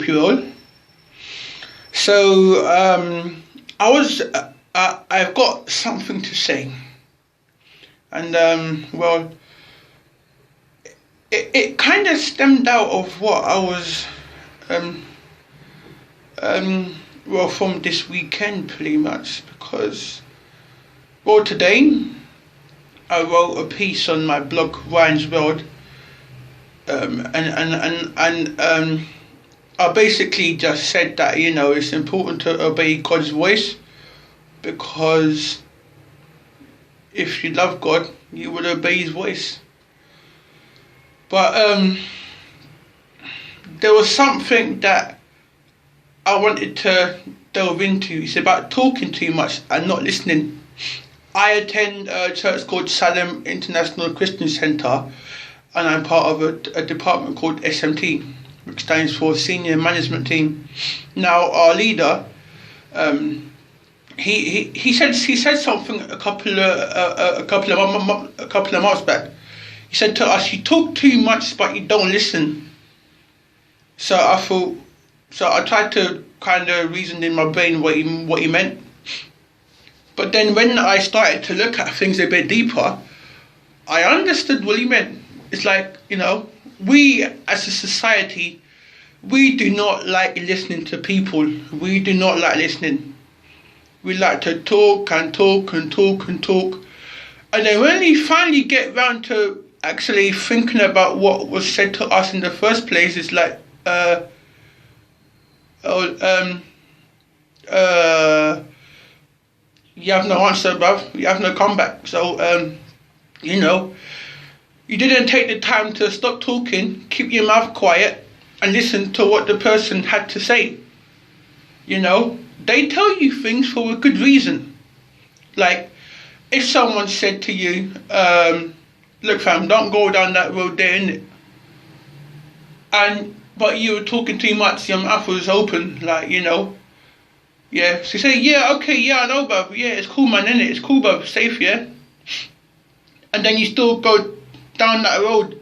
if you will. So I've got something to say, and well, it kind of stemmed out of what I was well, from this weekend pretty much, because well, today I wrote a piece on my blog Ryan's World, and I basically just said that it's important to obey God's voice, because if you love God, you will obey His voice. But there was something that I wanted to delve into. It's about talking too much and not listening. I attend a church called Salem International Christian Centre, and I'm part of a department called SMT, which stands for Senior Management Team. Now, our leader, he said something a couple of months back. He said to us, "You talk too much, but you don't listen." So I tried to kind of reason in my brain what he meant. But then when I started to look at things a bit deeper, I understood what he meant. It's like, we as a society, we do not like listening to people. We do not like listening. We like to talk and talk and talk and talk. And then when we finally get round to actually thinking about what was said to us in the first place, it's like, you have no answer, bruv. You have no comeback. So, you didn't take the time to stop talking, keep your mouth quiet, and listen to what the person had to say. They tell you things for a good reason. Like, if someone said to you, look fam, don't go down that road there, innit? But you were talking too much, your mouth was open, like, yeah. So you say, yeah, okay, yeah, I know, bruv, yeah, it's cool, man, innit? It's cool, bruv, safe, yeah? And then you still go down that road.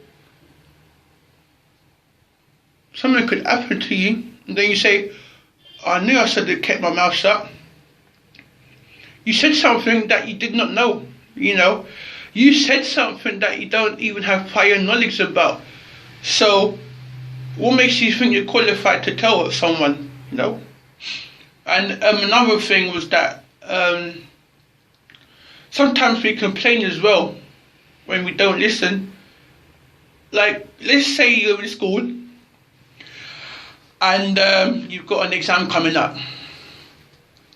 Something could happen to you, and then you say, I knew I should have kept my mouth shut. You said something that you did not know, You said something that you don't even have prior knowledge about. So, what makes you think you're qualified to tell someone, And another thing was that sometimes we complain as well when we don't listen. Like, let's say you're in school and you've got an exam coming up.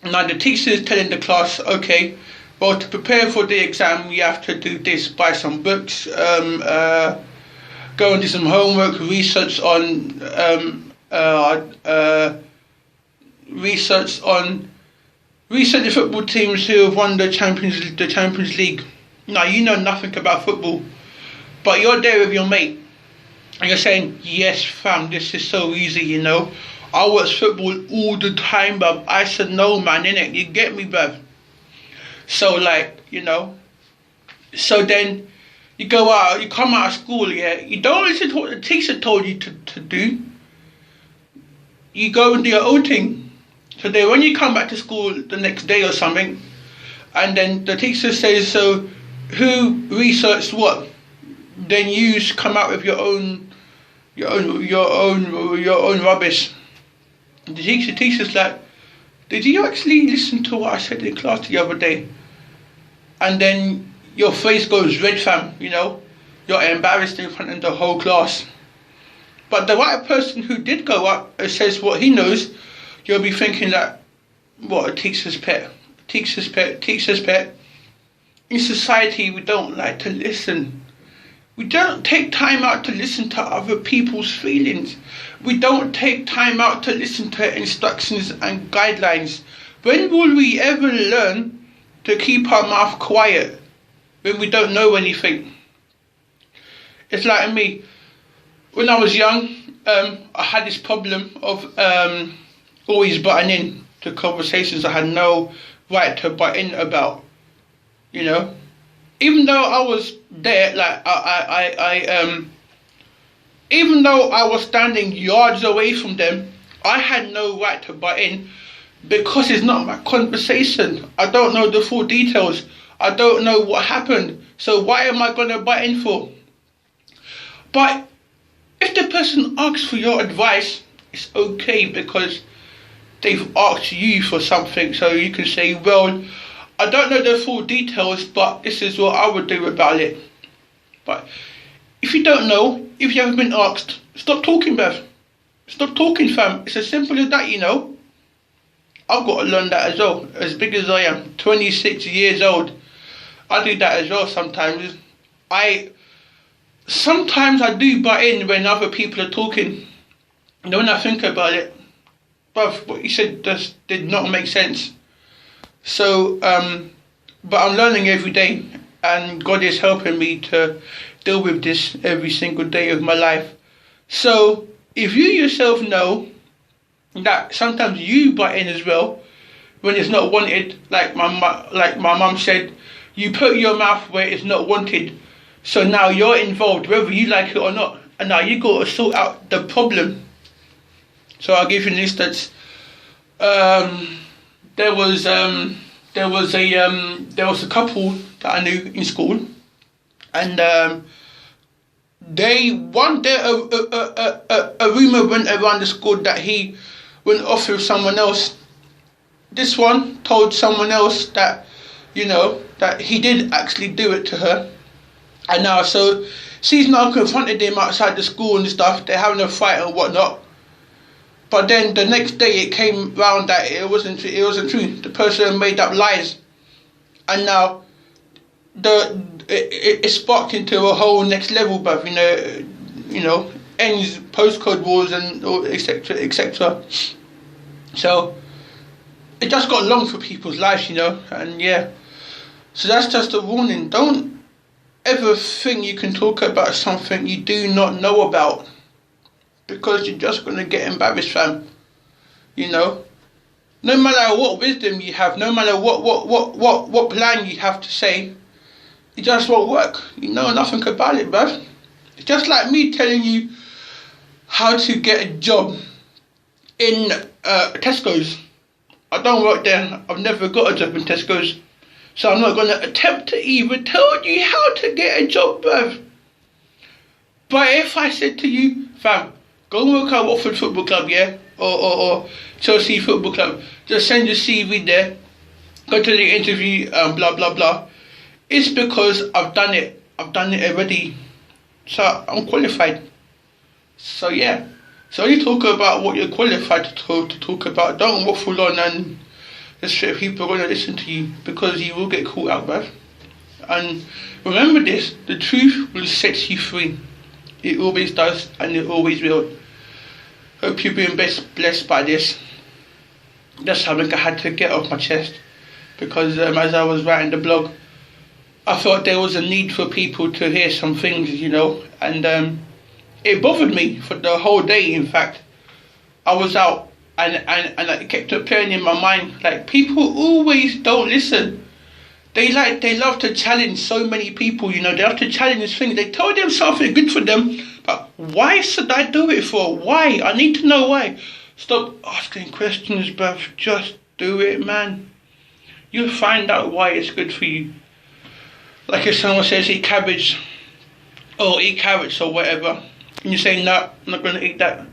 Now the teacher is telling the class, okay, well, to prepare for the exam, you have to do this, buy some books, go and do some homework, research the football teams who have won the Champions League. Now, you know nothing about football, but you're there with your mate, and you're saying, yes fam, this is so easy, I watch football all the time, bruv. I said, no man, innit? You get me, bruv? So like, so then you go out, you come out of school, yeah, you don't listen to what the teacher told you to do. You go and do your own thing. So then when you come back to school the next day or something, and then the teacher says, so who researched what? Then you come out with your own rubbish. The teacher's like, did you actually listen to what I said in class the other day? And then your face goes red, fam, You're embarrassed in front of the whole class. But the right person who did go up and says what he knows, you'll be thinking that, what, a teacher's pet. Teacher's pet. In society, we don't like to listen. We don't take time out to listen to other people's feelings. We don't take time out to listen to instructions and guidelines. When will we ever learn to keep our mouth quiet when we don't know anything? It's like me. When I was young, I had this problem of always butting in to conversations I had no right to butt in about. Even though I was there, like even though I was standing yards away from them, I had no right to butt in because it's not my conversation. I don't know the full details. I don't know what happened. So why am I going to butt in for? But if the person asks for your advice, it's okay because they've asked you for something. So you can say, well, I don't know the full details, but this is what I would do about it. But if you don't know, if you haven't been asked, stop talking, bruv. Stop talking, fam. It's as simple as that, you know. I've got to learn that as well. As big as I am, 26 years old, I do that as well sometimes. Sometimes I do butt in when other people are talking. You know, when I think about it, bruv, what you said just did not make sense. So, but I'm learning every day, and God is helping me to deal with this every single day of my life. So, if you yourself know that sometimes you butt in as well when it's not wanted, like my mum said, you put your mouth where it's not wanted. So now you're involved, whether you like it or not, and now you got to sort out the problem. So I'll give you an instance. There was a couple that I knew in school, and one day a rumor went around the school that he went off with someone else. This one told someone else that, you know, that he did actually do it to her, and now so she's now confronted him outside the school and stuff. They're having a fight and whatnot. But then the next day it came round that it wasn't true. The person made up lies, and now it sparked into a whole next level, bruv. You know, ends postcode wars and etc. etc. So it just got long for people's lives, you know, and yeah. So that's just a warning. Don't ever think you can talk about something you do not know about, because you're just going to get embarrassed, fam. You know, no matter what wisdom you have, no matter what plan you have to say, it just won't work. You know nothing about it, bruv. It's just like me telling you how to get a job in Tesco's. I don't work there. I've never got a job in Tesco's, so I'm not going to attempt to even tell you how to get a job, bruv. But if I said to you, fam, go and work at Watford Football Club, yeah, or Chelsea Football Club, just send your CV there, go to the interview, blah blah blah. It's because I've done it already, so I'm qualified. So yeah, so you talk about what you're qualified to talk about. Don't waffle on and just sure people are going to listen to you, because you will get caught out, bruv. And remember this, the truth will set you free. It always does, and it always will. Hope you've been blessed by this. That's something I had to get off my chest, because as I was writing the blog, I thought there was a need for people to hear some things, you know, and it bothered me for the whole day. In fact, I was out and it kept appearing in my mind, like, people always don't listen. They love to challenge so many people, you know. They love to challenge things. They tell them something good for them, but why should I do it for? Why? I need to know why. Stop asking questions, bruv. Just do it, man. You'll find out why it's good for you. Like if someone says eat cabbage or eat carrots or whatever, and you say no, I'm not going to eat that,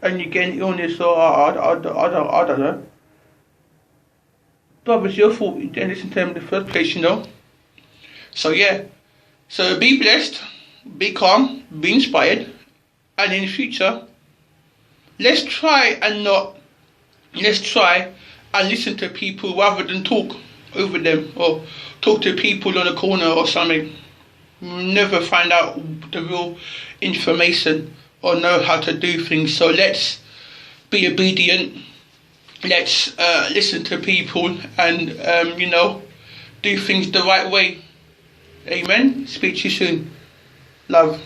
and you get an illness or I don't know. But it's your fault you didn't listen to them in the first place, you know. So yeah, so be blessed, be calm, be inspired, and in the future, let's try and listen to people rather than talk over them or talk to people on a corner or something. Never find out the real information or know how to do things. So let's be obedient. Let's listen to people and, you know, do things the right way. Amen. Speak to you soon. Love.